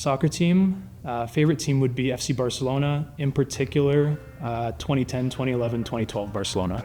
Soccer team, favorite team would be FC Barcelona, in particular 2010, 2011, 2012 Barcelona.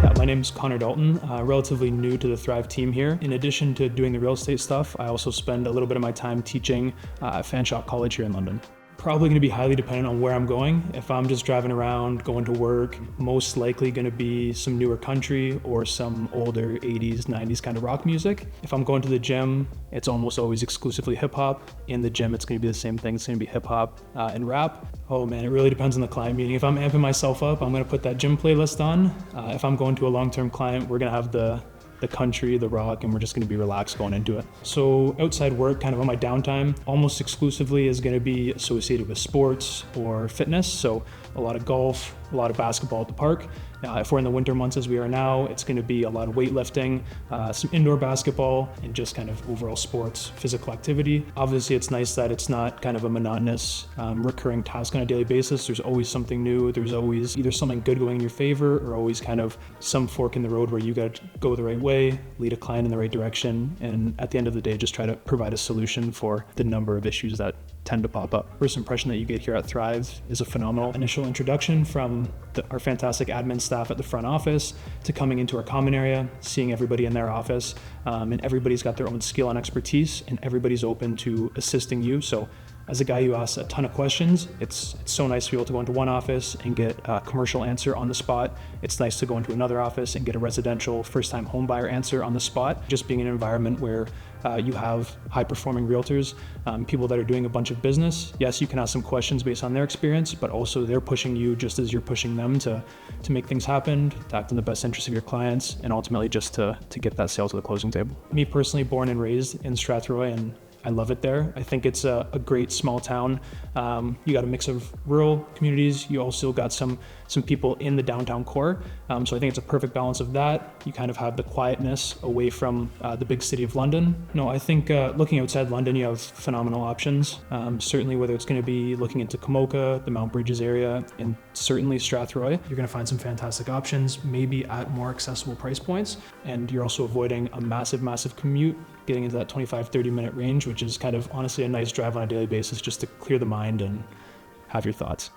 Yeah, my name's Connor Dalton, relatively new to the Thrive team here. In addition to doing the real estate stuff, I also spend a little bit of my time teaching at Fanshawe College here in London. Probably going to be highly dependent on where I'm going. If I'm just driving around, going to work, most likely going to be some newer country or some older 80s, 90s kind of rock music. If I'm going to the gym, it's almost always exclusively hip hop. In the gym, it's going to be the same thing. It's going to be hip hop and rap. Oh man, it really depends on the client meeting. If I'm amping myself up, I'm going to put that gym playlist on. If I'm going to a long-term client, we're going to have the country, the rock, and we're just going to be relaxed going into it. So outside work, kind of on my downtime, almost exclusively is going to be associated with sports or fitness. So a lot of golf, a lot of basketball at the park. If we're in the winter months as we are now, it's going to be a lot of weightlifting, some indoor basketball, and just kind of overall sports, physical activity. Obviously, it's nice that it's not kind of a monotonous, recurring task on a daily basis. There's always something new. There's always either something good going in your favor or always kind of some fork in the road where you got to go the right way, lead a client in the right direction, and at the end of the day, just try to provide a solution for the number of issues that tend to pop up. First impression that you get here at Thrive is a phenomenal initial introduction from our fantastic admin staff at the front office to coming into our common area, seeing everybody in their office, and everybody's got their own skill and expertise, and everybody's open to assisting you. So as a guy who asks a ton of questions, it's so nice to be able to go into one office and get a commercial answer on the spot. It's nice to go into another office and get a residential first-time home buyer answer on the spot. Just being in an environment where you have high-performing realtors, people that are doing a bunch of business. Yes, you can ask some questions based on their experience, but also they're pushing you just as you're pushing them to make things happen, to act in the best interest of your clients, and ultimately just to get that sale to the closing table. Me personally, born and raised in Strathroy, and I love it there. I think it's a great small town. You got a mix of rural communities. You also got some people in the downtown core. So I think it's a perfect balance of that. You kind of have the quietness away from the big city of London. No, I think looking outside London, you have phenomenal options. Certainly whether it's going to be looking into Camoca, the Mount Bridges area, and certainly Strathroy, you're going to find some fantastic options, maybe at more accessible price points. And you're also avoiding a massive commute, getting into that 25-30 minute range, which is kind of honestly a nice drive on a daily basis just to clear the mind and have your thoughts.